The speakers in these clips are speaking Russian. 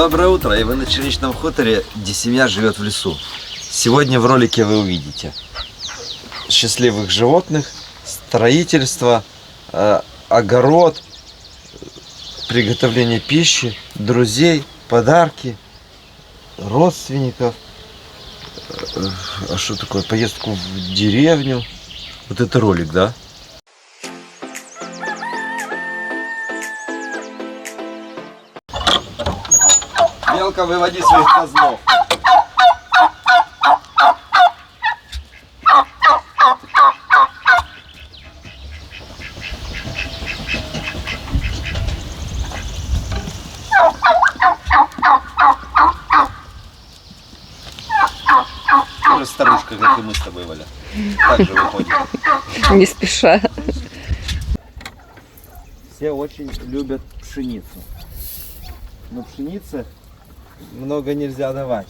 Доброе утро, и вы на Черничном хуторе, где семья живет в лесу. Сегодня в ролике вы увидите счастливых животных, строительство, огород, приготовление пищи, друзей, подарки, родственников. А что такое? Поездку в деревню. Вот это ролик, да? Белка, выводи своих козлов. Тоже старушка, как и мы с тобой, Валя. Так же выходит. Не спеша. Все очень любят пшеницу. Но пшеницы много нельзя давать.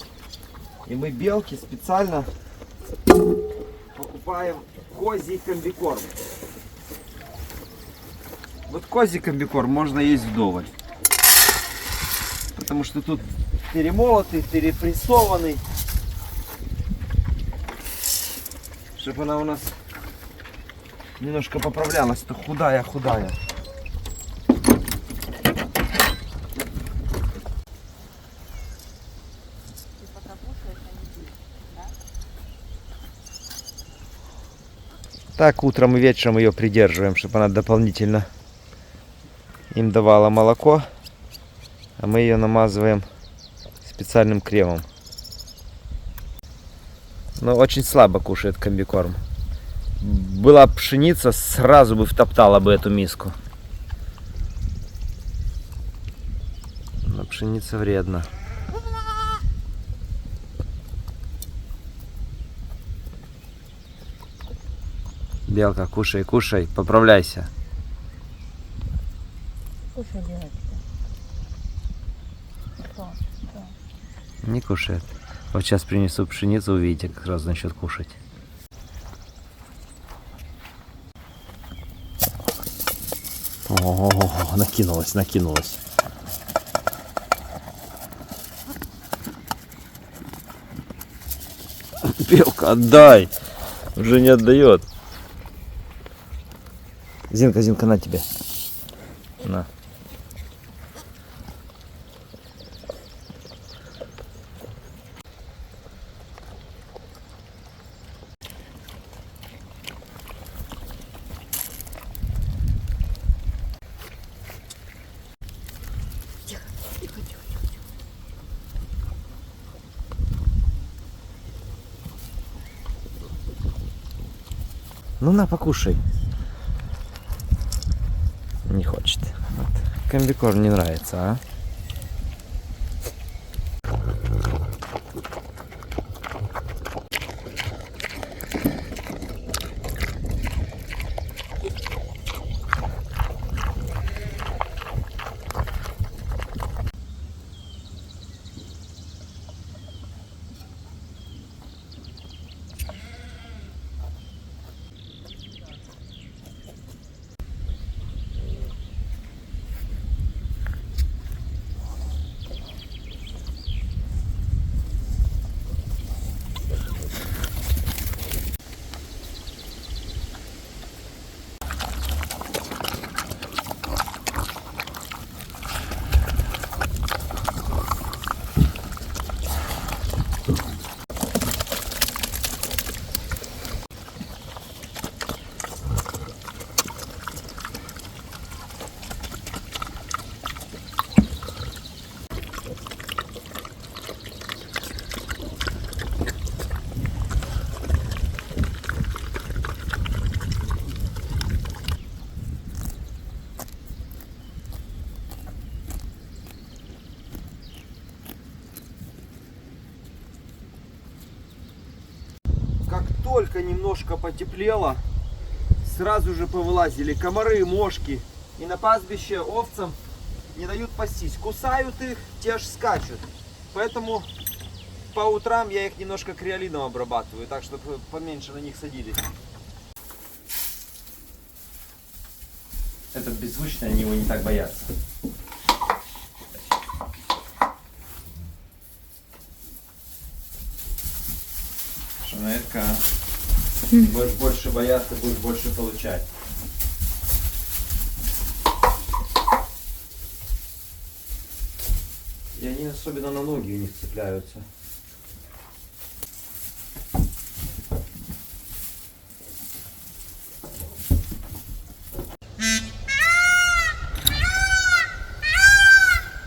И мы белки специально покупаем козий комбикорм. Вот козий комбикорм можно есть вдоволь. Потому что тут перемолотый, перепрессованный. Чтобы она у нас немножко поправлялась, то худая. Так, утром и вечером ее придерживаем, чтобы она дополнительно им давала молоко. А мы ее намазываем специальным кремом. Но очень слабо кушает комбикорм. Была пшеница, сразу бы втоптала бы эту миску. Но пшеница вредна. Белка, кушай, поправляйся. Кушай, девочка. Не кушает. Вот сейчас принесу пшеницу, увидите, как сразу начнет кушать. О, накинулась. Белка, отдай! Уже не отдает. Зинка, на тебе. На. Ну на, покушай. Не хочет. Вот. Комбикорм не нравится, а? Только немножко потеплело, сразу же повылазили комары, мошки. И на пастбище овцам не дают пастись. Кусают их, те аж скачут. Поэтому по утрам я их немножко креолином обрабатываю, так чтобы поменьше на них садились. Этот беззвучный, они его не так боятся. Шнырка. Будешь больше бояться, будешь больше получать. И они особенно на ноги у них цепляются.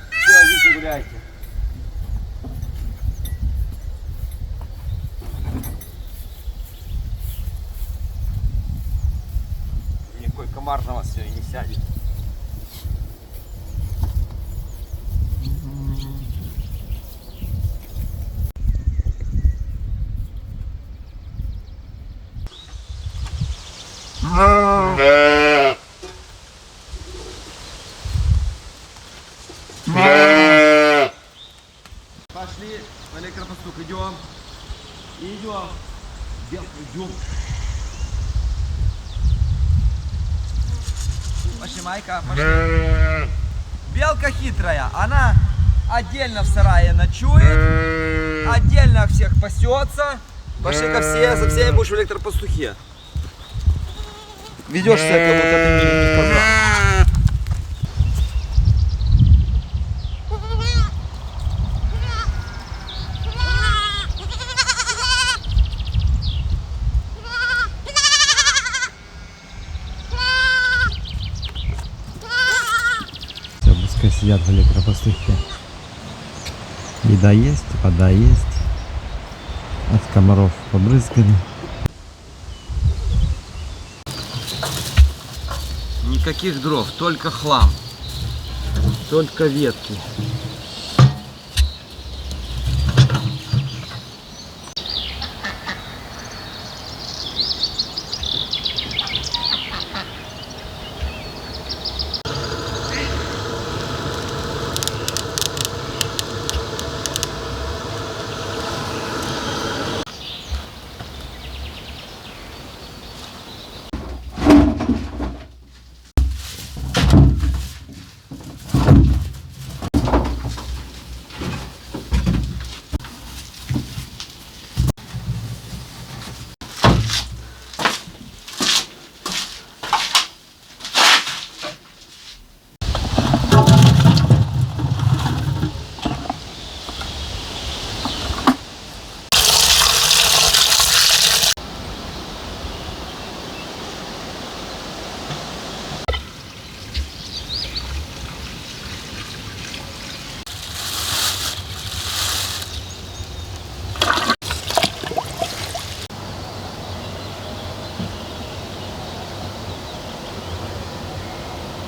Все, идите гуляйте. Никакой комар на вас сегодня не сядет. Пошли, в электропостук идем. Идем. Белка, идем. Пошли, Майка, пошли. Белка хитрая, она отдельно в сарае ночует, отдельно всех пасется. Пошли ко все, за всеми будешь в электропастухе. Ведешь себя, как будто ты не коза. Все, пускай сидят в электропастухе. Еда есть, вода есть. От комаров побрызгали. Никаких дров, только хлам. Только ветки.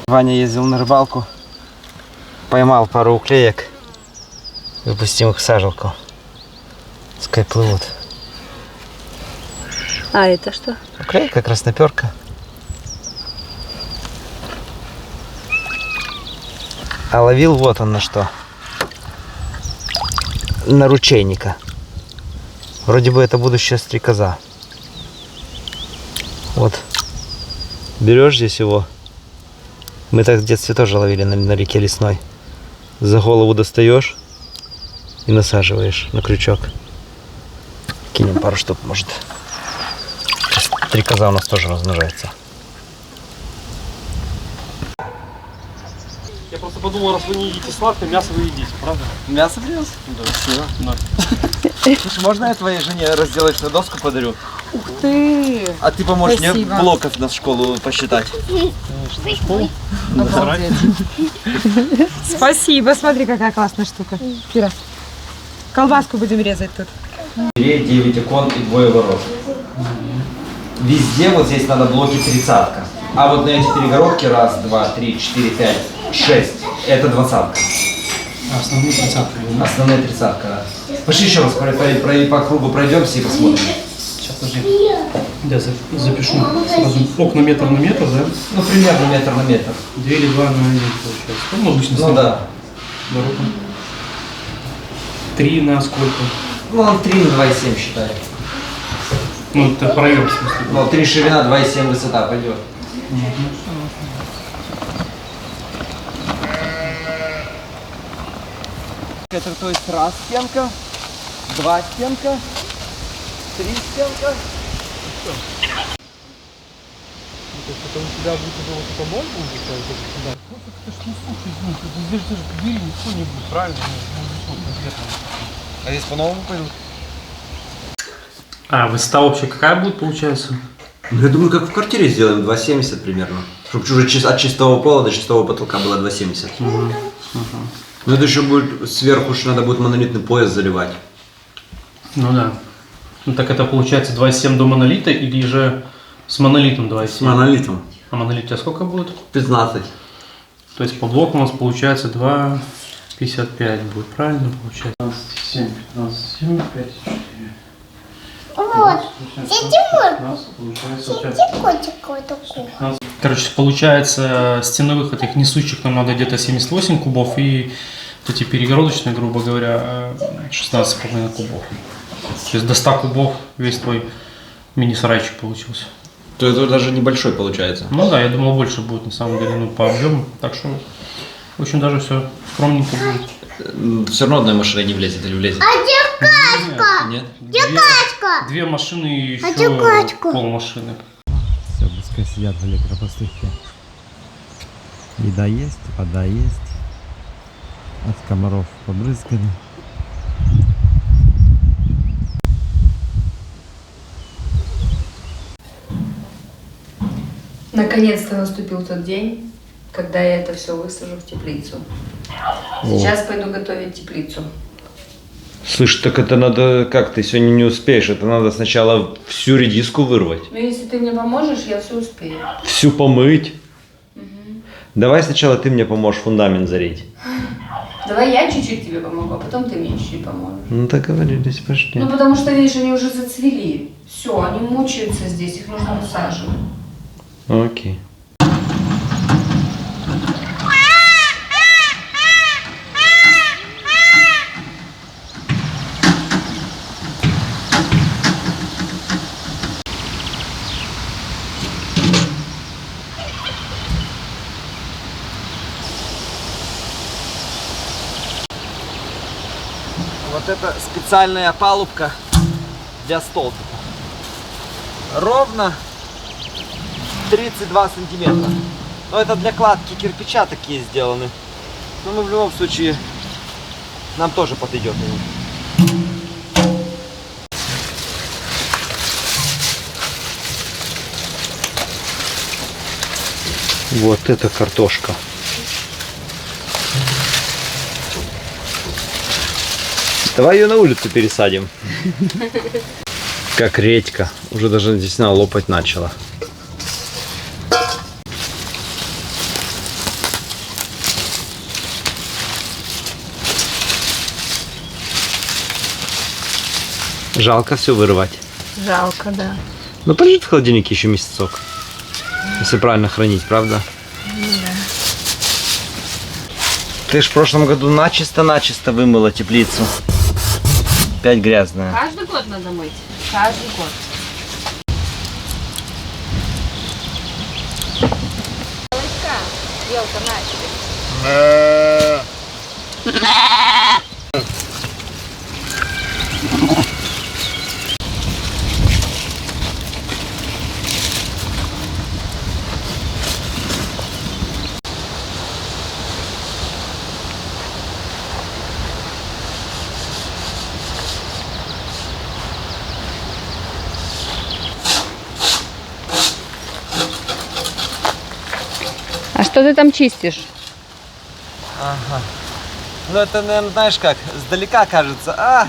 Ваня ездил на рыбалку, поймал пару уклеек, выпустил их в сажалку. Пускай плывут. А это что? Уклейка, красноперка. А ловил вот он на что. На ручейника. Вроде бы это будущая стрекоза. Вот. Берешь здесь его. Мы так в детстве тоже ловили на реке Лесной. За голову достаешь и насаживаешь на крючок. Кинем пару штук, может. Стрекоза у нас тоже размножается. Я просто подумал, раз вы не едите сладкое, мясо вы едите, правда? Мясо принес? Да, все. Да. Слушай, можно я твоей жене разделочную доску подарю? Ух ты! А ты поможешь мне Спасибо. блоков на школу посчитать? Обалдеть. Спасибо, смотри, какая классная штука. Кира, колбаску будем резать тут. 9 икон и 2 ворот. Везде вот здесь надо блоки 30-ка. А вот на эти перегородки 1, 2, 3, 4, 5, 6. Это 20-ка. Основные 30-ка. Основная 30-ка, да. Пошли еще раз по кругу пройдемся и посмотрим. Сейчас, подожди. Я запишу. Сразу окна метр на метр, да? Ну, примерно метр на метр. 2 или 2 на 1 получается. Ну, может быть, на Ну да. дорогу. 3 на сколько? Ну, он 3 на 2,7 считает. Ну, это проем, в смысле. Ну, 3 ширина, 2,7 высота пойдет. Это то есть раз стенка, 2 стенка, 3 стенка. Это у тебя будет уже вот это 0 будет, да? Ну, это ж не слушай, ну, здесь даже двери никто не будет, правильно? Ну, конкретно. А здесь по-новому пойдут? А высота общая какая будет, получается? Ну, я думаю, как в квартире сделаем, 2,70 примерно. Чтобы уже от чистого пола до чистого потолка было 2,70. Но это еще будет, сверху же надо будет монолитный пояс заливать. Ну да. Ну так это получается 2,7 до монолита или же с монолитом 2,7? С монолитом. А монолит у тебя сколько будет? 15. То есть по блоку у нас получается 2,55 будет, правильно получается? 15,7, 15,7, 5,4. Вот. Получается, короче, получается, стеновых этих несущих нам надо где-то 78 кубов и эти перегородочные, грубо говоря, 16,5 кубов. То есть до 100 кубов весь твой мини-сарайчик получился. То это даже небольшой получается. Ну да, я думал больше будет на самом деле, ну по объему. Так что очень даже все скромненько будет. Все равно одной машиной не влезет или влезет? Нет? Две машины и еще полмашины. Все, пускай сидят в электропостыхе. Еда есть, вода есть. От комаров побрызгали. Наконец-то наступил тот день, когда я это все высажу в теплицу. Сейчас пойду готовить теплицу. Слышь, так это надо, как ты сегодня не успеешь, это надо сначала всю редиску вырвать. Но если ты мне поможешь, я все успею. Всю помыть. Давай сначала ты мне поможешь фундамент зарить. Давай я чуть-чуть тебе помогу, а потом ты мне чуть-чуть поможешь. Ну договорились, пошли. Ну потому что, видишь, они уже зацвели. Все, они мучаются здесь, их нужно высаживать. Окей. Вот это специальная палубка для столбика. Ровно 32 сантиметра. Но это для кладки кирпича такие сделаны. Но мы в любом случае, нам тоже подойдет. Вот это картошка. Давай ее на улицу пересадим. Как редька. Уже даже действительно лопать начала. Жалко все вырывать. Жалко, да. Ну полежит в холодильнике еще месяцок. Если правильно хранить, правда? Да. Ты ж в прошлом году начисто вымыла теплицу. Опять грязная. Каждый год надо мыть. Каждый год. Елка, начали. А что ты там чистишь? Ага. Ну это, наверное, знаешь как, сдалека кажется.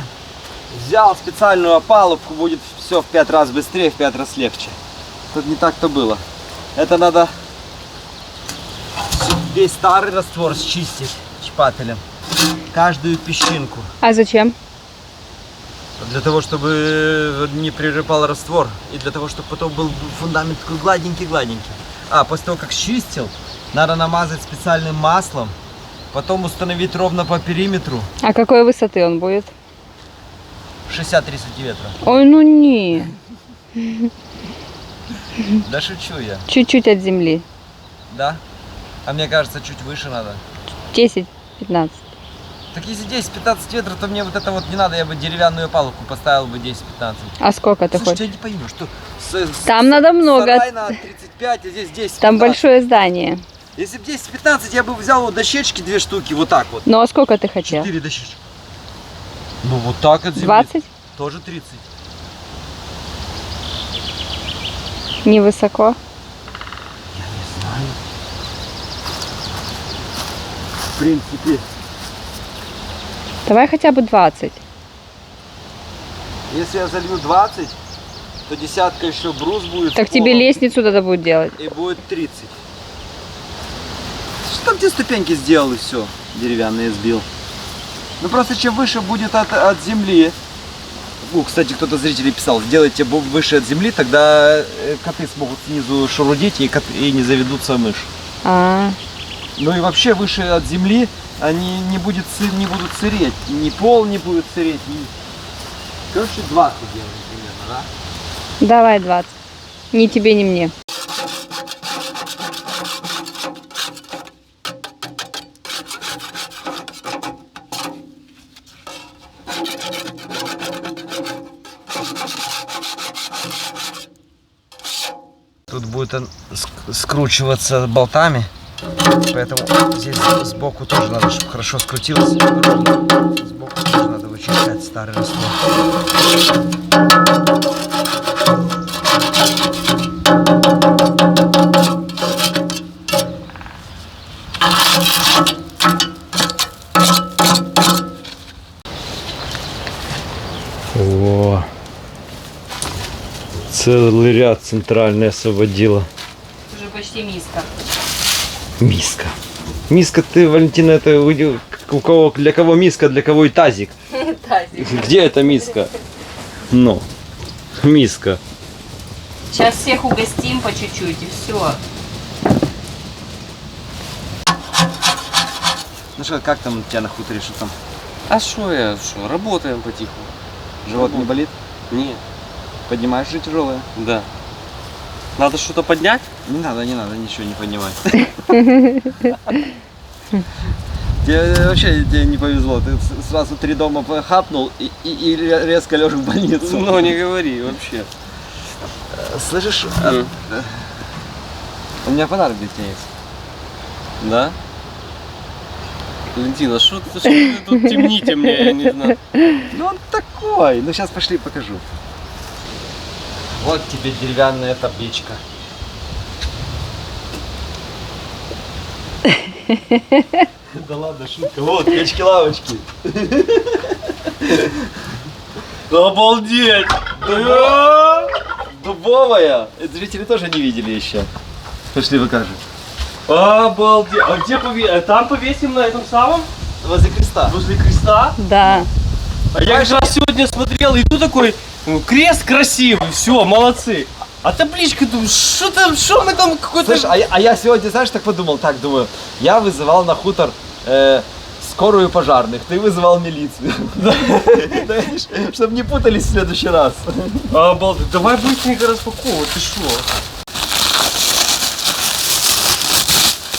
Взял специальную опалубку, будет все в 5 раз быстрее, в 5 раз легче. Тут не так-то было. Это надо весь старый раствор счистить шпателем. Каждую песчинку. А зачем? Для того, чтобы не прилипал раствор. И для того, чтобы потом был фундамент такой гладенький-гладенький. После того, как счистил, надо намазать специальным маслом. Потом установить ровно по периметру. А какой высоты он будет? 63 сантиметра. Ой, ну не. Да шучу я. Чуть-чуть от земли. Да? А мне кажется, чуть выше надо. 10-15. Так если 10-15 метров, то мне вот это вот не надо, я бы деревянную палку поставил бы 10-15. А сколько ты Слушай, хочешь? я не пойму, что... Там надо много. Сарай на 35, а здесь 10-15. Там большое здание. Если бы 10-15, я бы взял вот дощечки 2 штуки, вот так вот. Ну а сколько ты хотел? 4 дощечки. Ну вот так от земли. 20? Тоже 30. Невысоко. Я не знаю. В принципе. Давай хотя бы 20. Если я залью 20, то десятка еще брус будет. Так с тебе полом, лестницу надо будет делать. И будет 30. Что там те ступеньки сделал и все. Деревянные сбил. Ну просто чем выше будет от земли. Кстати, кто-то зрителей писал, сделайте выше от земли, тогда коты смогут снизу шурудить и не заведутся мышь. А, Ну и вообще выше от земли они не будут сыреть. Ни пол не будет сыреть. Короче, 20 делаем примерно, да? давай 20. Ни тебе, ни мне. Тут будет он скручиваться болтами, поэтому здесь сбоку тоже надо, чтобы хорошо скрутилось. Сбоку тоже надо вычищать старый раствор. О, целый ряд центральный освободила. Уже почти миска. Миска. Миска, ты, Валентина, это у кого, для кого миска, для кого и тазик. Тазик. Где эта миска? Ну, миска. Сейчас всех угостим по чуть-чуть и все. Ну что, как там у тебя на хуторе, что там? А что работаем потиху. Живот не болит? Нет, Поднимаешь же тяжелое? да. Надо что-то поднять? Не надо, ничего не поднимать. Тебе вообще не повезло, ты сразу 3 дома хапнул и резко лежишь в больницу. Ну, не говори вообще. Слышишь, у меня подарок для тебя есть. Да? Валентина, что ты тут темните мне, я не знаю. Ну он такой, ну сейчас пошли покажу. Вот тебе деревянная табличка. Да ладно, шутка. Вот, печки-лавочки. Обалдеть! Дубовая. Это зрители тоже не видели еще. Пошли покажем. Обалдеть! А где там повесим на этом самом? Возле креста. Возле креста? Да. А я как раз сегодня смотрел, иду такой, крест красивый, все, молодцы. А табличка, думаю, что мы там какой-то... Слышь, а я сегодня, знаешь, так подумал, думаю, я вызывал на хутор скорую пожарных, ты вызывал милицию. Чтобы не путались в следующий раз. Обалдеть, давай быстренько распаковывать, ты что?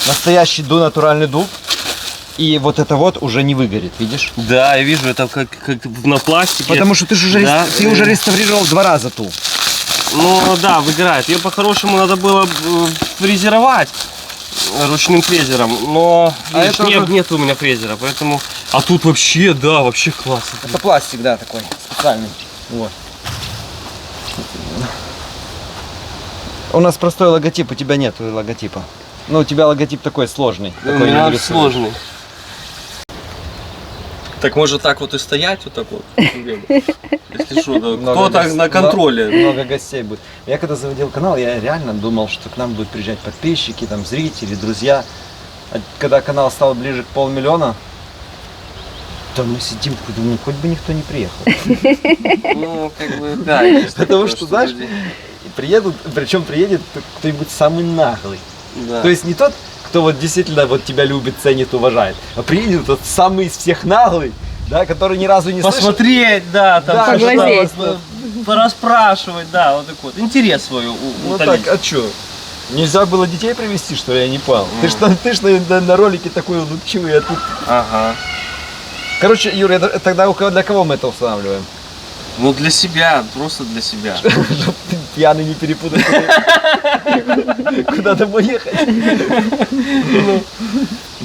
Настоящий натуральный дуб. И вот это вот уже не выгорит, видишь? Да, я вижу, это как на пластике. Потому что ты же уже, Да, ты уже реставрировал 2 раза ту. Ну да, выгорает. Ее по-хорошему надо было фрезеровать ручным фрезером, но видишь, это уже- нет у меня фрезера, поэтому... А тут вообще, да, вообще классно. Это пластик, да, такой специальный. Вот. У нас простой логотип, у тебя нет логотипа. Ну, у тебя логотип такой сложный. У такой меня не рисуешь. сложный. Так может так вот и стоять, вот так вот? Если что, да, кто так на контроле? Много гостей будет. Я когда заводил канал, я реально думал, что к нам будут приезжать подписчики, там, зрители, друзья. А когда канал стал ближе к 500 000, то мы сидим, думаю, хоть бы никто не приехал. Ну, как бы, да. есть Потому такое, что, знаешь, люди- приедут, причем приедет кто-нибудь самый наглый. да. То есть не тот, кто вот действительно вот тебя любит, ценит, уважает, а приедет тот самый из всех наглый, да, который ни разу не слышал. Посмотреть, да, там Да, что-то поглазеть. вот, порасспрашивать, да, вот так вот. Интерес свой Ну утолить. так, а чё? Нельзя было детей привезти, что ли, я не понял. Ты ж на ролике такой улыбчивый, а тут... Ага. Короче, Юра, тогда для кого мы это устанавливаем? Ну для себя, просто для себя. Чтоб ты пьяный не перепутать, куда домой ехать.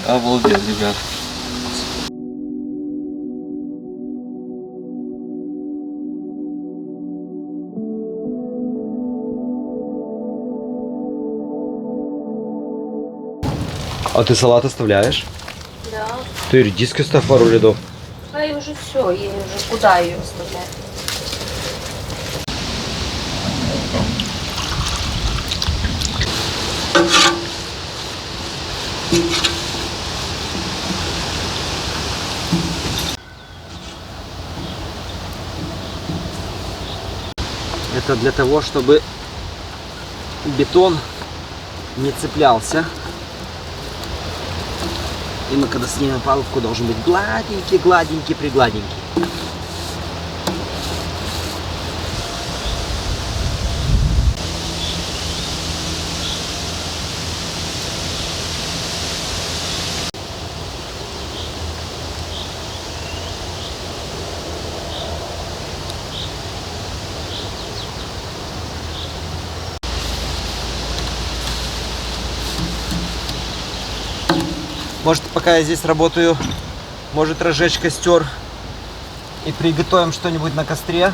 Обалдеть, ребят. А ты салат оставляешь? Да. Ты редиски ставь пару рядов. А и уже все, ей уже куда ее оставлять? Это для того, чтобы бетон не цеплялся. И мы когда снимем палубку, должен быть гладенький, гладенький, пригладенький. Может, пока я здесь работаю, может разжечь костер и приготовим что-нибудь на костре.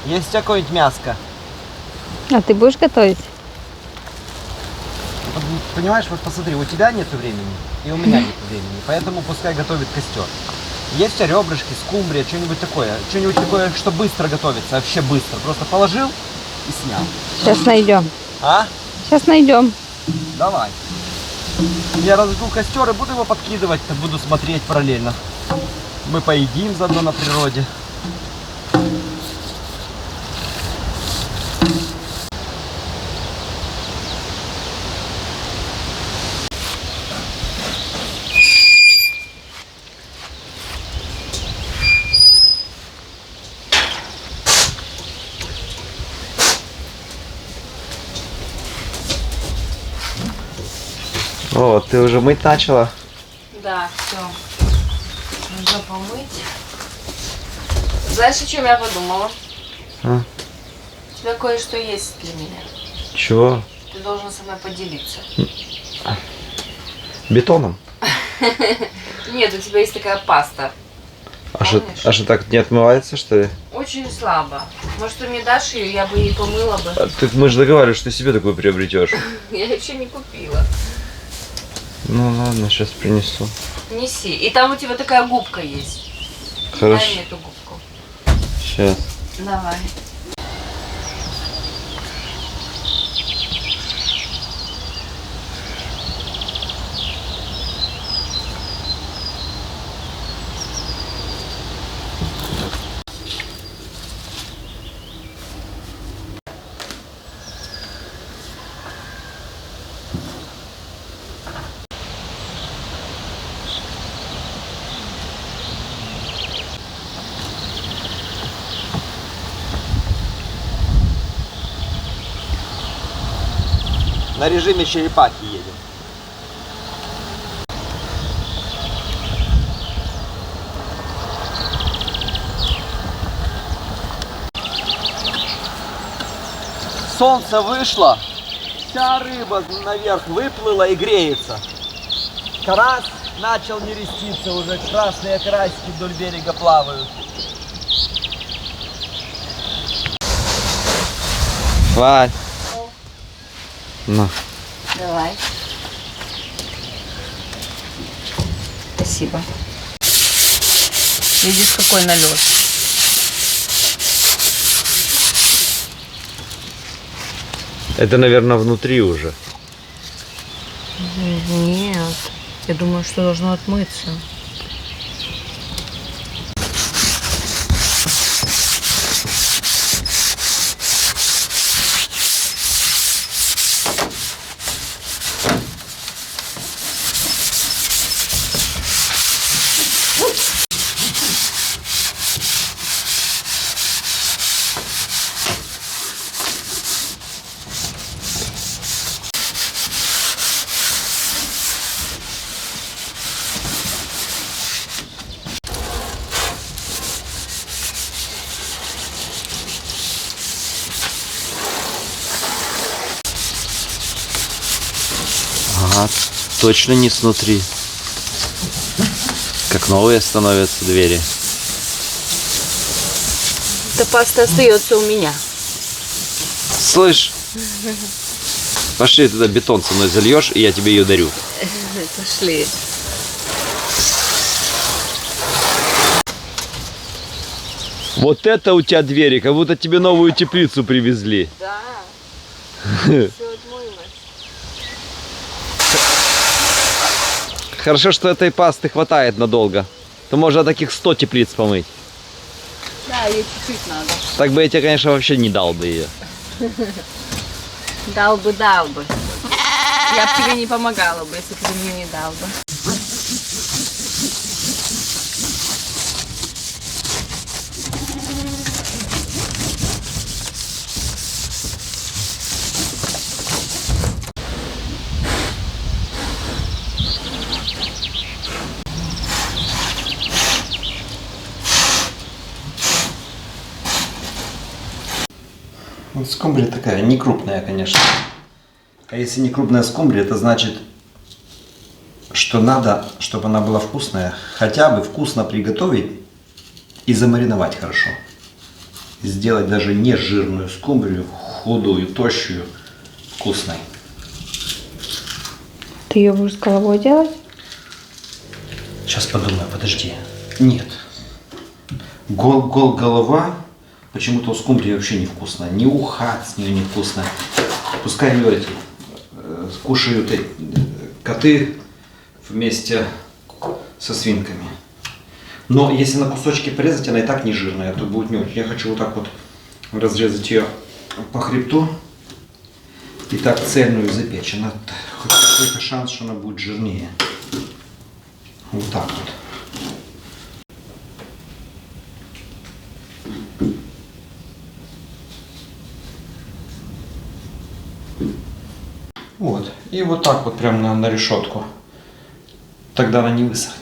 Есть у тебя какое-нибудь мяско? А ты будешь готовить? Понимаешь, вот посмотри, у тебя нет времени, и у меня нет времени, поэтому пускай готовит костер. Есть у тебя ребрышки, скумбрия, что-нибудь такое, что быстро готовится, вообще быстро. Просто положил и снял. Сейчас найдем. А? Сейчас найдем. Давай. Я разжгу костер и буду его подкидывать, буду смотреть параллельно. Мы поедим заодно на природе. О, ты уже мыть начала? Да, все. Нужно помыть. Знаешь, о чем я подумала? А? У тебя кое-что есть для меня. Чего? Ты должен со мной поделиться. Бетоном? Нет, у тебя есть такая паста. А что Помнишь? так не отмывается, что ли? Очень слабо. Может, ты мне дашь ее, я бы ей помыла бы. Мы же договаривались, что ты себе такую приобретешь. Я еще не купила. Ну ладно, сейчас принесу. Неси. И там у тебя такая губка есть. Хорошо. Дай мне эту губку. Сейчас. Давай. На режиме черепахи едем. Солнце вышло, вся рыба наверх выплыла и греется. Карась начал нереститься, уже красные карасики вдоль берега плавают. Вань. На. Давай. Спасибо. Видишь, какой налет. Это, наверное, внутри уже. Нет, я думаю, что должно отмыться. Ага, точно не снутри. Как новые становятся двери. Эта паста остается у меня. Слышь, пошли туда бетон со мной зальешь, и я тебе ее дарю. Пошли. Вот это у тебя двери, как будто тебе новую теплицу привезли. Да. Все отмылось. Хорошо, что этой пасты хватает надолго. То можно таких 100 теплиц помыть. Да, ей чуть-чуть надо. Так бы я тебе, конечно, вообще не дал бы ее. Дал бы. Я бы тебе не помогала бы, если бы ты мне не дал бы. Вот скумбрия такая, не крупная, конечно. А если не крупная скумбрия, это значит, что надо, чтобы она была вкусная, хотя бы вкусно приготовить и замариновать хорошо. Сделать даже не жирную скумбрию, худую, тощую, вкусной. Ты ее будешь с головой делать? Сейчас подумаю, подожди. Нет. Голова почему-то у скумбрии вообще невкусная. Ни уха с нее невкусная. Пускай ее эти кушают коты вместе со свинками. Но если на кусочки порезать, она и так не жирная, то будет не очень. Я хочу вот так вот разрезать ее по хребту и так цельную запечь. Она хоть какой-то шанс, что она будет жирнее. Вот так вот. Вот. И вот так вот прям на решетку. Тогда она не высохнет.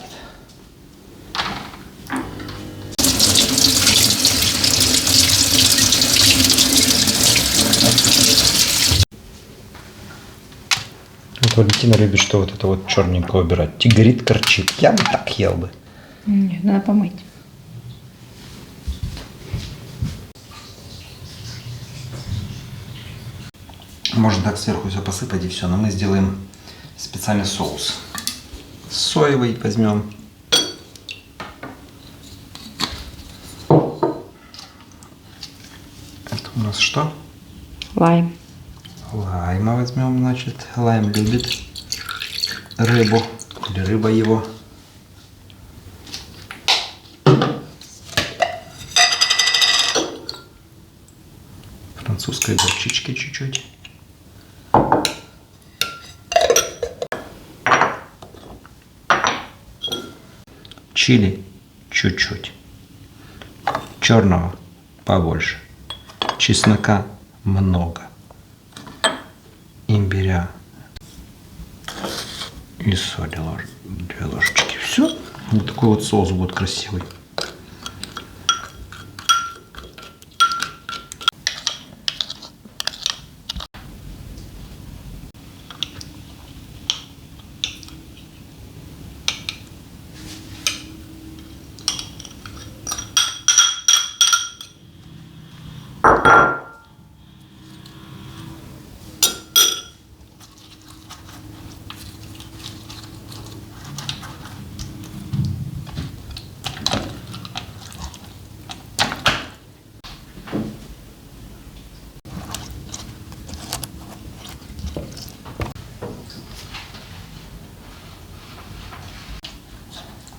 Вот Валентина любит, что вот это вот черненькое убирать. Тигрит, корчит. Я бы так ел бы. Нет, надо помыть. Можно так сверху все посыпать и все, но мы сделаем специальный соус. Соевый возьмем. Это у нас что? Лайм. Лайма возьмем, значит. Лайм любит рыбу. Или рыба его. Французской горчички чуть-чуть. Чили чуть-чуть. Черного побольше. Чеснока много. Имбиря и соли 2 ложечки. Все. Вот такой вот соус будет красивый.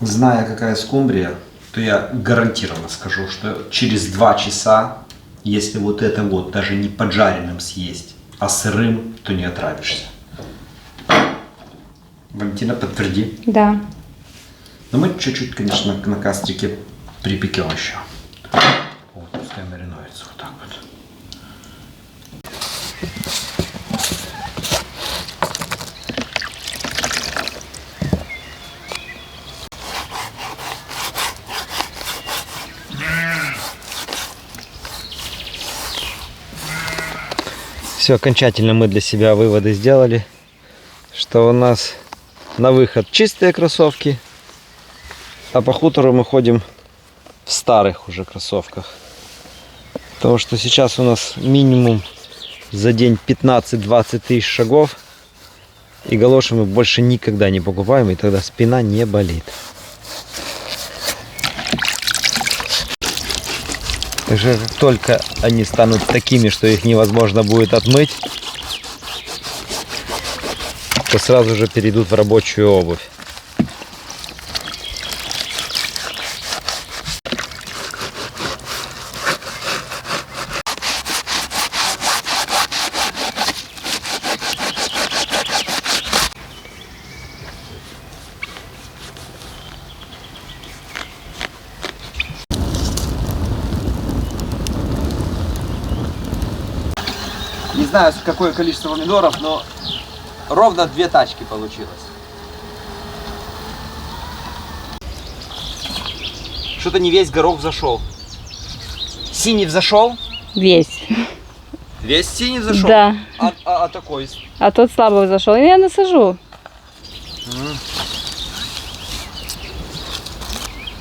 Зная, какая скумбрия, то я гарантированно скажу, что через 2 часа, если вот это вот даже не поджаренным съесть, а сырым, то не отравишься. Валентина, подтверди. Да. Но мы чуть-чуть, конечно, на кастрике припекем еще. Вот, пускай маринуется вот так вот. Все, окончательно мы для себя выводы сделали, что у нас на выход чистые кроссовки, а по хутору мы ходим в старых уже кроссовках. Потому что сейчас у нас минимум за день 15-20 тысяч шагов. И галоши мы больше никогда не покупаем, и тогда спина не болит. Также как только они станут такими, что их невозможно будет отмыть, то сразу же перейдут в рабочую обувь. Не знаю, какое количество помидоров, но ровно 2 тачки получилось. Что-то не весь горох взошел. Синий взошел? Весь. Весь синий взошел? Да. А такой? А тот слабо зашел. И я насажу.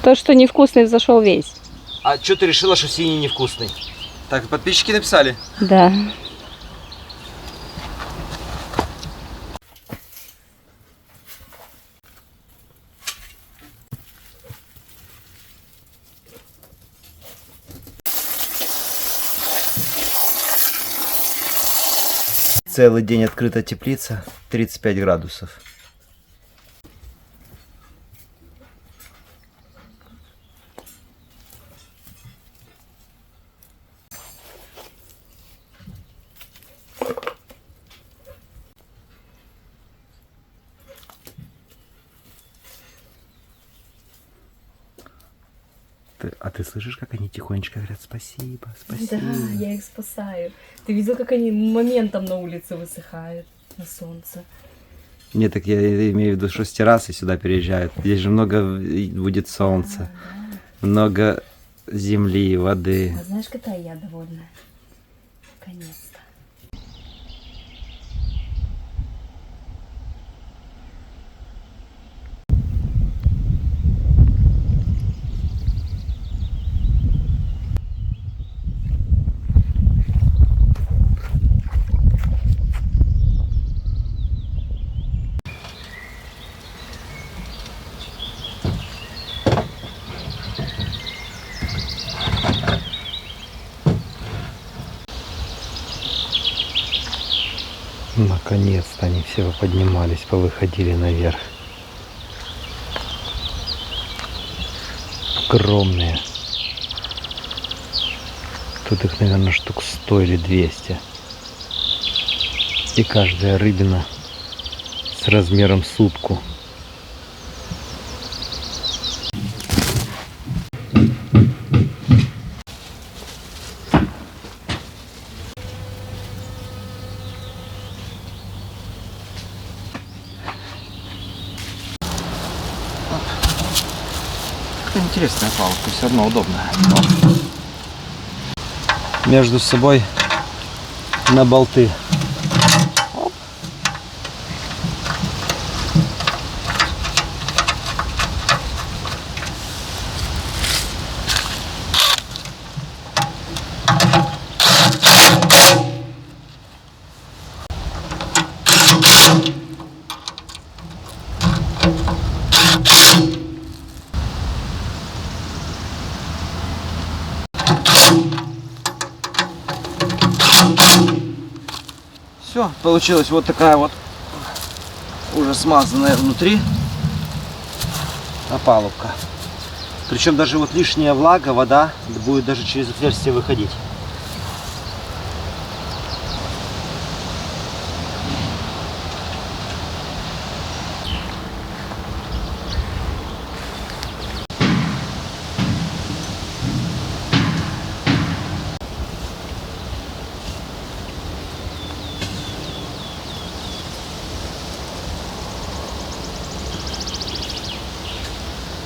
Тот, что невкусный, взошел весь. А что ты решила, что синий невкусный? Так, подписчики написали. Да. Целый день открыта теплица, 35 градусов. А ты слышишь, как они тихонечко говорят спасибо, спасибо? Да, я их спасаю. Ты видел, как они моментом на улице высыхают на солнце? Нет, так я имею в виду, что с террасы сюда переезжают. Здесь же много будет солнца, много земли, воды. А знаешь, какая я довольная? Наконец-то. Наконец-то они все поднимались, повыходили наверх. Огромные. Тут их, наверное, штук 100 или 200. И каждая рыбина с размером сутку. Интересная палка, все равно удобная. Между собой на болты. Оп. Все, получилась вот такая вот уже смазанная внутри опалубка. Причем даже вот лишняя влага, вода будет даже через отверстие выходить.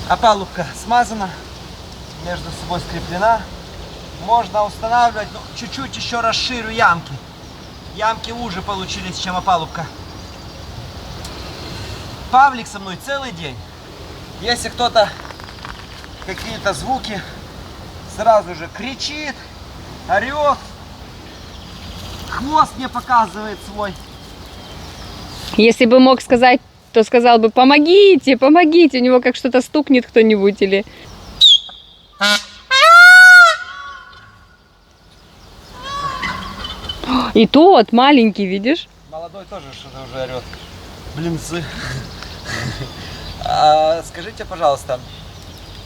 Опалубка смазана, между собой скреплена. Можно устанавливать, но чуть-чуть еще расширю ямки. Ямки уже получились, чем опалубка. Павлик со мной целый день. Если кто-то какие-то звуки, сразу же кричит, орет, хвост мне показывает свой. Если бы мог сказать, то сказал бы: помогите, помогите. У него как что-то стукнет кто-нибудь или... И тот маленький, видишь? Молодой тоже что-то уже орет. Блинцы. Скажите, пожалуйста,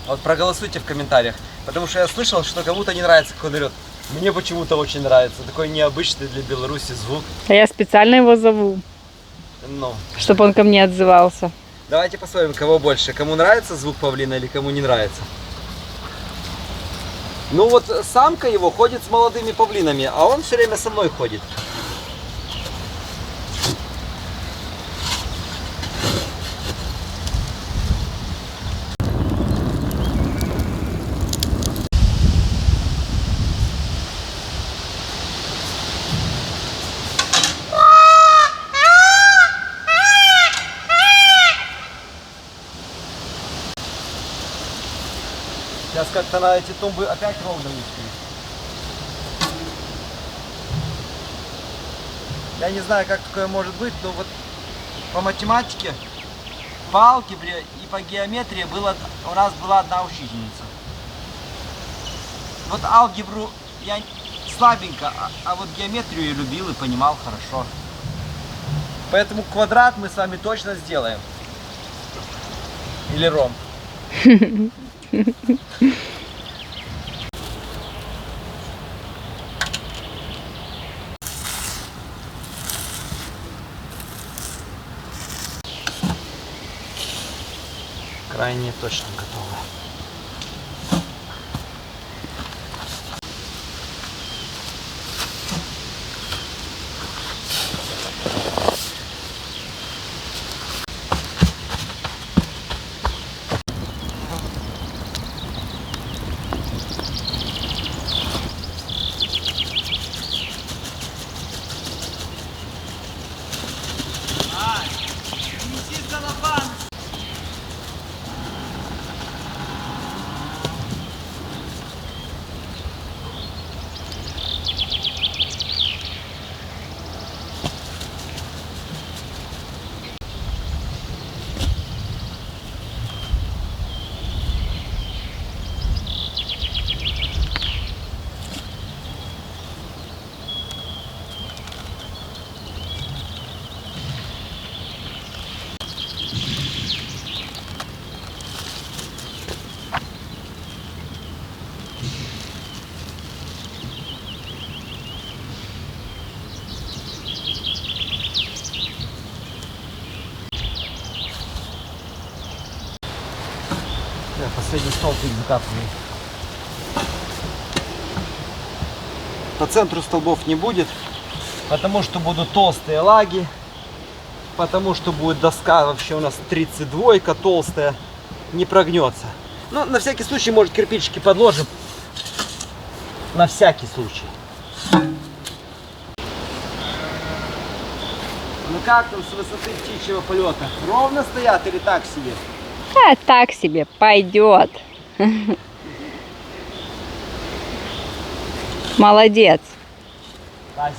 вот проголосуйте в комментариях, потому что я слышал, что кому-то не нравится, как он орет. Мне почему-то очень нравится. Такой необычный для Беларуси звук. А я специально его зову, Ну, чтобы он ко мне отзывался. давайте посмотрим, кого больше. Кому нравится звук павлина или кому не нравится. Ну вот самка его ходит с молодыми павлинами, а он все время со мной ходит. Сейчас как-то на эти тумбы опять ровно узкие. Я не знаю, как такое может быть, но вот по математике, по алгебре и по геометрии у нас была одна учительница. Вот алгебру я слабенько, а вот геометрию я любил и понимал хорошо. Поэтому квадрат мы с вами точно сделаем. Или ромб. Крайне точно готово. Последний столбик закапываю. По центру столбов не будет, потому что будут толстые лаги, потому что будет доска вообще у нас 32-ка толстая, не прогнется. Ну, на всякий случай, может, кирпичики подложим. На всякий случай. Ну как там с высоты птичьего полета? Ровно стоят или так себе? А так себе, пойдет. Молодец. Спасибо.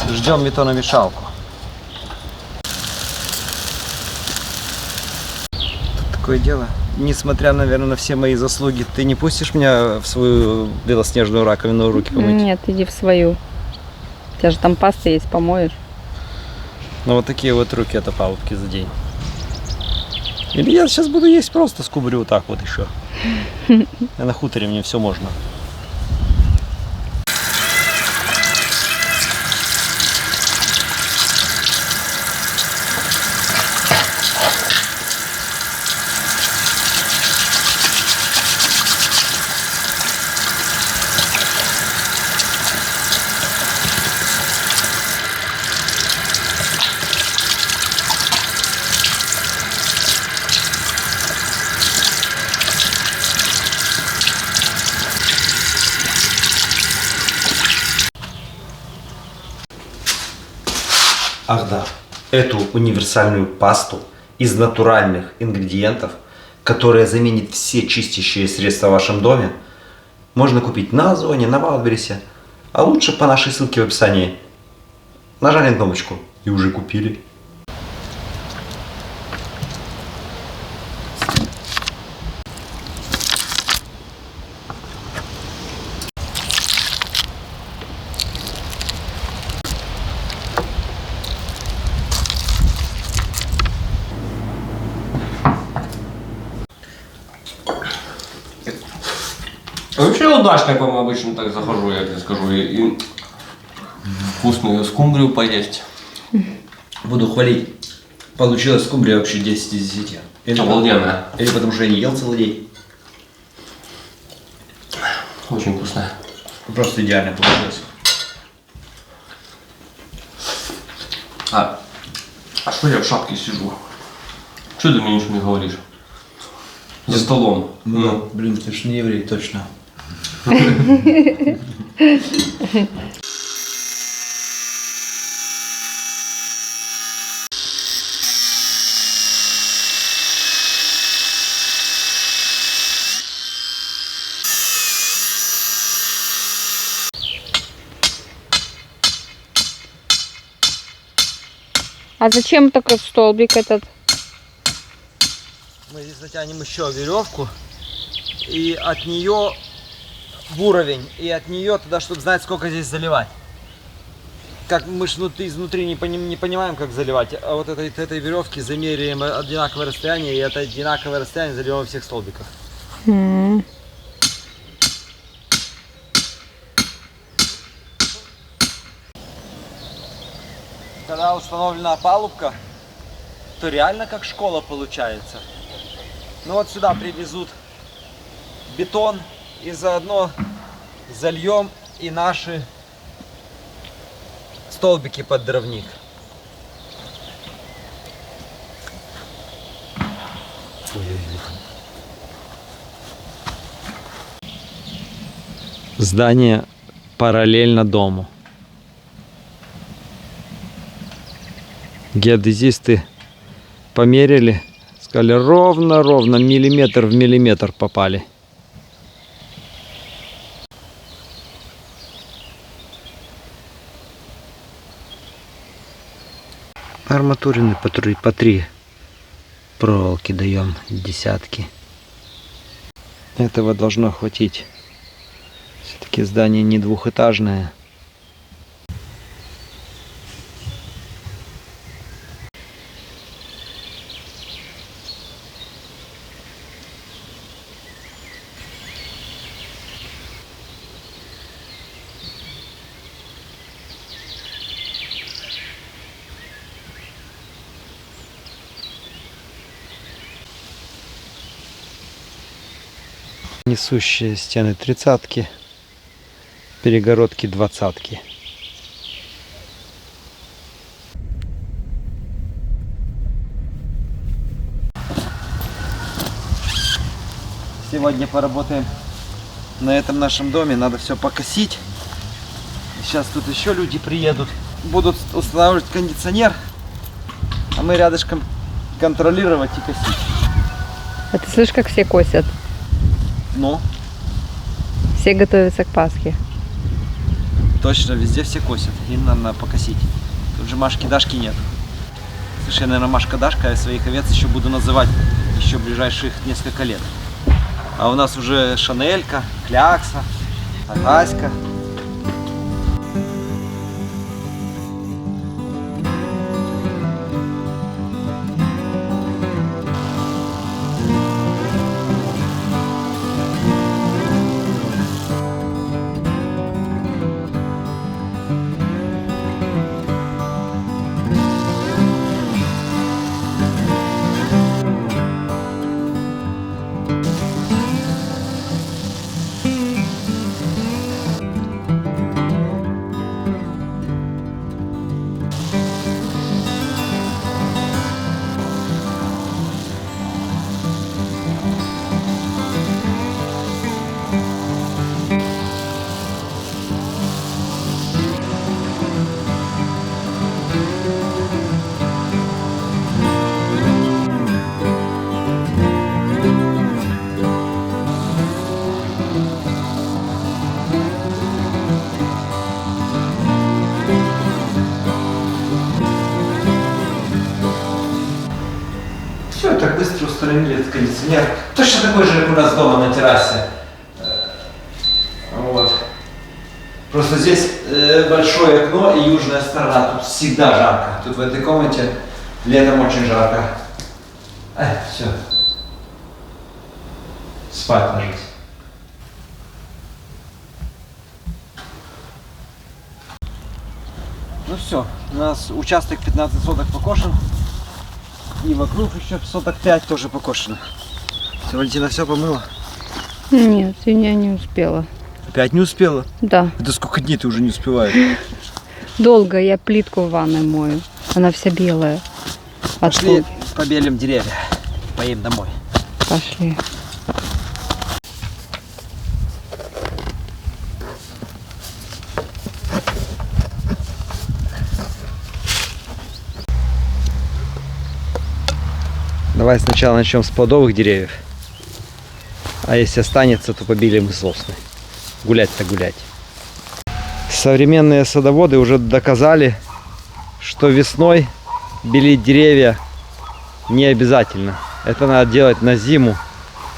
Ждем бетономешалку. Тут такое дело. Несмотря, наверное, на все мои заслуги, ты не пустишь меня в свою белоснежную раковину руки помыть? Нет, иди в свою. У тебя же там паста есть, помоешь. Но вот такие вот руки от опалубки за день. Или я сейчас буду есть просто скумбрию вот так вот еще. А на хуторе мне все можно. Ах да, эту универсальную пасту из натуральных ингредиентов, которая заменит все чистящие средства в вашем доме, можно купить на Озоне, на Вайлдберрисе, а лучше по нашей ссылке в описании. Нажали на кнопочку и уже купили. Вообще удачно к вам обычно так захожу, я тебе скажу, и вкусную скумбрию поесть. Буду хвалить. Получилась скумбрия вообще 10 из 10. Обалденная. Или потому что я не ел целый день. Очень вкусная. Просто идеально получилось. А что я в шапке сижу? Что ты мне ничего не говоришь? За столом. Ну, блин, ты ж не еврей, точно. А зачем такой столбик этот? Мы здесь натянем еще веревку и от нее в уровень, и от нее туда, чтобы знать, сколько здесь заливать. Как мы ж изнутри не понимаем, как заливать, а вот этой веревки замеряем одинаковое расстояние, и это одинаковое расстояние заливаем во всех столбиках. Когда установлена опалубка, то реально как школа получается. Ну вот сюда привезут бетон и заодно зальем и наши столбики под дровник. Здание параллельно дому. Геодезисты померили, сказали, ровно, миллиметр в миллиметр попали. Арматурины по 3 проволоки даем, десятки. Этого должно хватить. Все-таки здание не двухэтажное. Несущие стены 30-ки, перегородки 20-ки. Сегодня поработаем на этом нашем доме, надо все покосить. Сейчас тут еще люди приедут, будут устанавливать кондиционер, а мы рядышком контролировать и косить. А ты слышишь, как все косят? Ну, Все готовятся к Пасхе. точно, везде все косят, им надо покосить. Тут же Машки-Дашки нет. Слушай, я, наверное, Машка-Дашка, я своих овец еще буду называть еще ближайших несколько лет. А у нас уже Шанелька, Клякса, Агаська. установили этот кондиционер. Точно такой же, как у нас дома на террасе. Вот. Просто здесь большое окно и южная сторона. Тут всегда жарко. Тут в этой комнате летом очень жарко. Все. Спать ложись. Ну все, у нас участок 15 соток покошен. И вокруг еще соток 5 тоже покошено. Все, Валентина все помыла? Нет, я не успела. Опять не успела? Да. Это сколько дней ты уже не успеваешь? Долго я плитку в ванной мою. Она вся белая. Пошли побелим деревья. Поедем домой. Пошли. Давай сначала начнем с плодовых деревьев. А если останется, то побелим и сосны. Гулять-то гулять. Современные садоводы уже доказали, что весной белить деревья не обязательно. Это надо делать на зиму.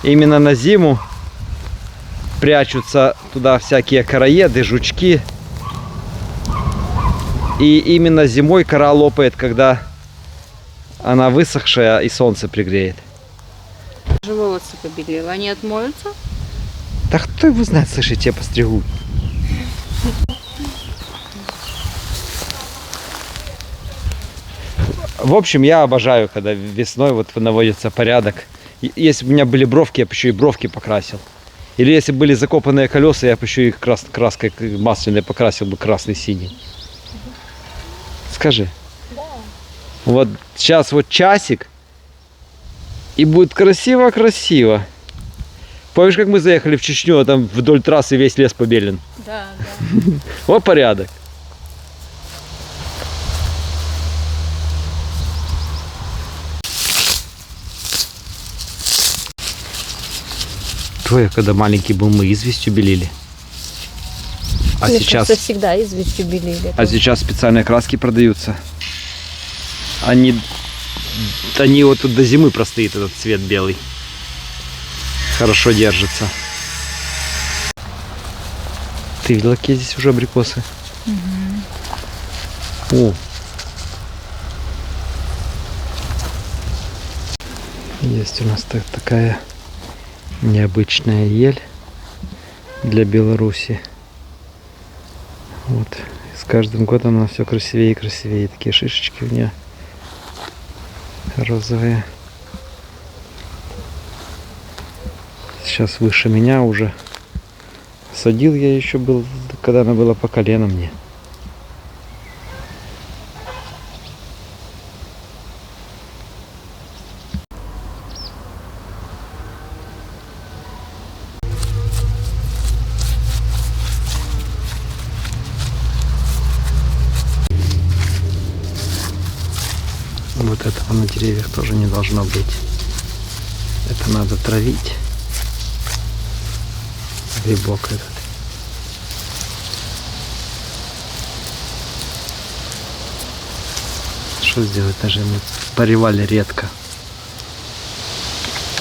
Именно на зиму прячутся туда всякие короеды, жучки. И именно зимой кора лопает, когда она высохшая и солнце пригреет. Уже волосы побелела. Они отмоются? Да кто его знает, слышь, я тебя постригу. В общем, я обожаю, когда весной вот наводится порядок. Если бы у меня были бровки, я бы еще и бровки покрасил. Или если были закопанные колеса, я бы еще и краской масляной покрасил бы красный-синий. Скажи. Да. Вот сейчас вот часик, и будет красиво-красиво. Помнишь, как мы заехали в Чечню, а там вдоль трассы весь лес побелен? Да, да. Вот порядок. Твоя, когда маленький был, мы известью белили. А Мне сейчас... кажется, всегда известью белили. А сейчас специальные краски продаются. Они вот тут до зимы простоит этот цвет белый. Хорошо держится. Ты видела, какие здесь уже абрикосы? О! Есть у нас такая необычная ель для Беларуси. Вот. С каждым годом она все красивее и красивее. Такие шишечки у нее розовые. Сейчас выше меня уже. Садил я еще был, когда она была по колено мне. Вот этого на деревьях тоже не должно быть. Это надо травить. Грибок этот. Что сделать? Даже мы поливали редко.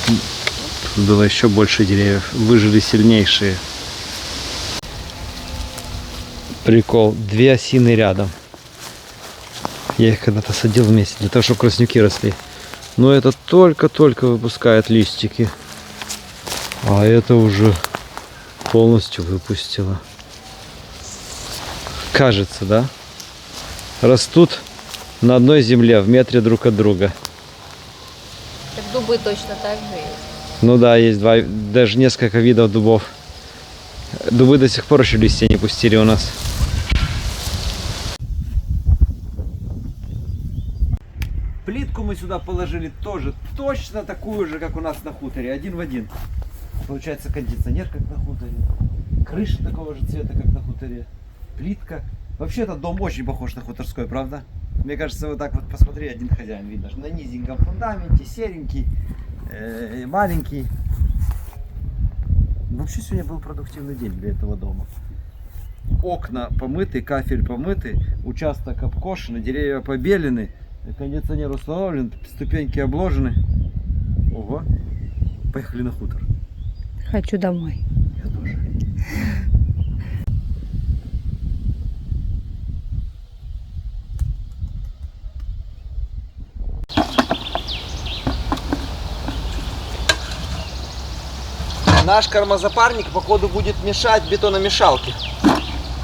Тут было еще больше деревьев. Выжили сильнейшие. Прикол. 2 осины рядом. Я их когда-то садил вместе, для того, чтобы краснюки росли. Но это только-только выпускает листики. А это уже полностью выпустило. Кажется, да? Растут на одной земле, в метре друг от друга. Так дубы точно так же есть. Ну да, есть даже несколько видов дубов. Дубы до сих пор еще листья не пустили у нас. Плитку мы сюда положили тоже точно такую же, как у нас на хуторе, один в один. Получается кондиционер, как на хуторе, крыша такого же цвета, как на хуторе, плитка. Вообще этот дом очень похож на хуторской, правда? Мне кажется, вот так вот посмотри, один хозяин видно. На низеньком фундаменте, серенький, маленький. Вообще сегодня был продуктивный день для этого дома. Окна помыты, кафель помытый, участок обкошен, деревья побелены. Кондиционер установлен, ступеньки обложены. Ого. Поехали на хутор. Хочу домой. Я тоже. Наш кормозапарник, походу, будет мешать бетономешалке.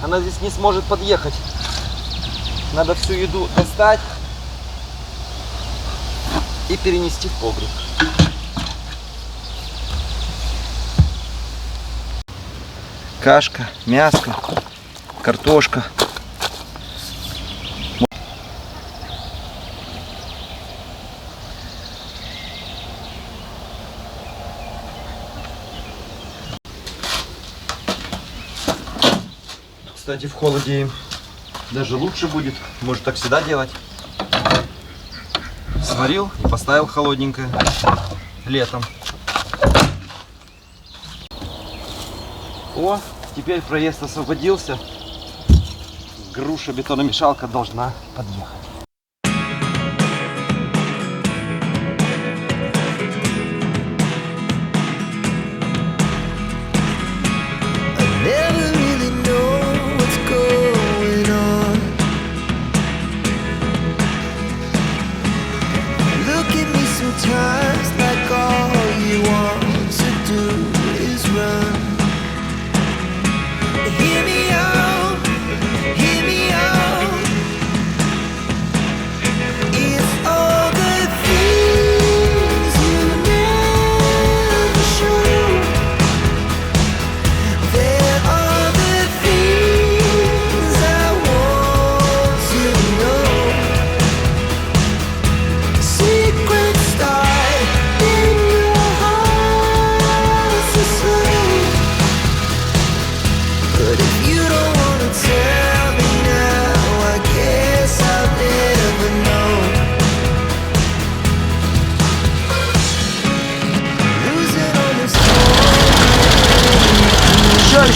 Она здесь не сможет подъехать. Надо всю еду достать и перенести в погреб. Кашка, мяско, картошка. Кстати, в холоде им даже лучше будет. Может, так всегда делать. Сварил и поставил холодненькое летом. О, теперь проезд освободился. Груша бетономешалка должна подъехать.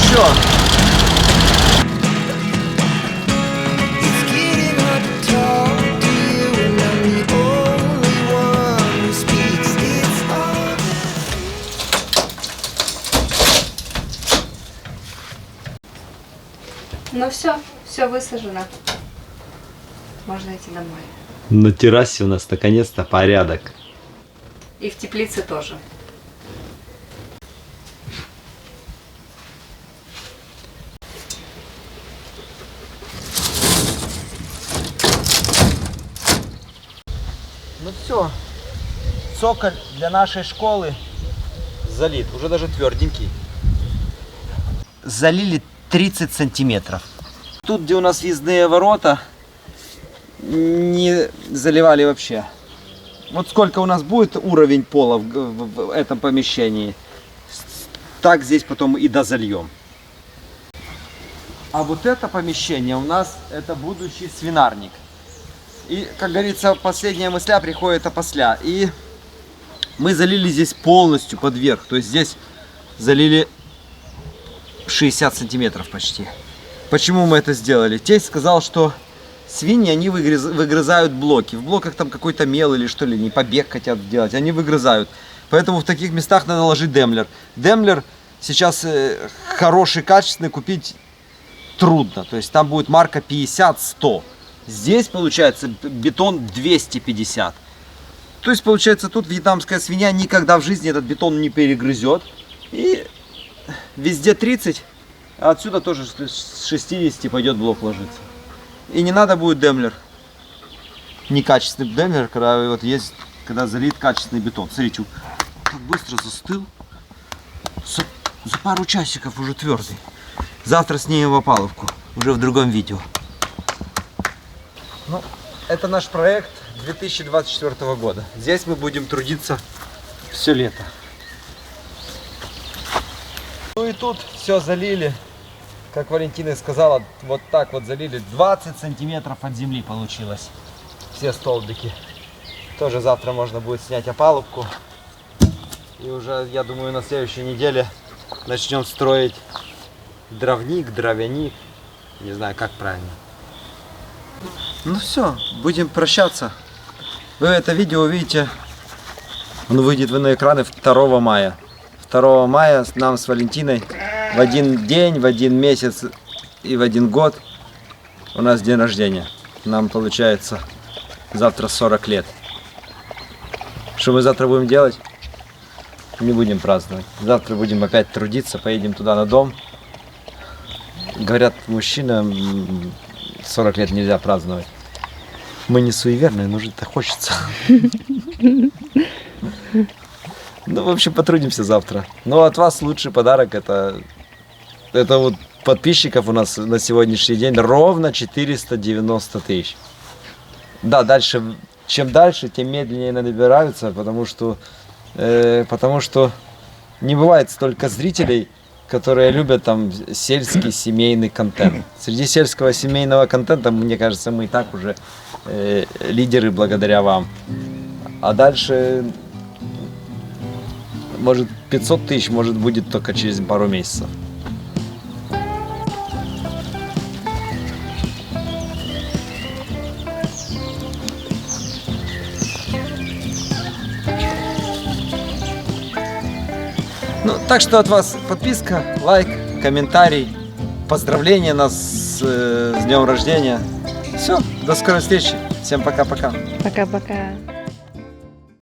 Еще. Ну все высажено. Можно идти домой. На террасе у нас наконец-то порядок. И в теплице тоже. Ну все, цоколь для нашей школы залит, уже даже тверденький. Залили 30 сантиметров. Тут, где у нас въездные ворота, не заливали вообще. Вот сколько у нас будет уровень пола в этом помещении, так здесь потом и дозальем. А вот это помещение у нас, это будущий свинарник. И, как говорится, последняя мысля приходит опосля. И мы залили здесь полностью под верх. То есть здесь залили 60 сантиметров почти. Почему мы это сделали? Тесть сказал, что свиньи, они выгрызают блоки. В блоках там какой-то мел или что ли, не побег хотят сделать. Они выгрызают. Поэтому в таких местах надо ложить демлер. Демлер сейчас хороший, качественный купить трудно. То есть там будет марка 50-100. Здесь получается бетон 250. То есть получается тут вьетнамская свинья никогда в жизни этот бетон не перегрызет. И везде 30, а отсюда тоже с 60 пойдет блок ложиться. И не надо будет демлер. Некачественный демлер, когда вот есть, когда залит качественный бетон. Смотрите, как быстро застыл. За пару часиков уже твердый. Завтра снимем в опаловку. Уже в другом видео. Ну, это наш проект 2024 года. Здесь мы будем трудиться все лето. Ну и тут все залили, как Валентина сказала, вот так вот залили. 20 сантиметров от земли получилось. Все столбики. Тоже завтра можно будет снять опалубку. И уже, я думаю, на следующей неделе начнем строить дровник, дровяник. Не знаю, как правильно. Ну все, будем прощаться. Вы это видео увидите Он выйдет на экраны 2 мая. 2 мая нам с Валентиной в один день, в один месяц и в один год у нас день рождения. Нам получается завтра 40 лет. Что мы завтра будем делать? Не будем праздновать. Завтра будем опять трудиться, поедем туда на дом. Говорят, мужчинам 40 лет нельзя праздновать. Мы не суеверные, но жить-то хочется. Ну, в общем, потрудимся завтра. Но от вас лучший подарок это вот подписчиков у нас на сегодняшний день ровно 490 тысяч. Да, дальше, чем дальше, тем медленнее набираются, потому что не бывает столько зрителей, которые любят там сельский семейный контент. Среди сельского семейного контента, мне кажется, мы и так уже лидеры благодаря вам. А дальше, может, 500 тысяч, может, будет только через пару месяцев. Ну, так что от вас подписка, лайк, комментарий, поздравления нас с днем рождения. Все, до скорой встречи. Всем пока-пока. Пока-пока.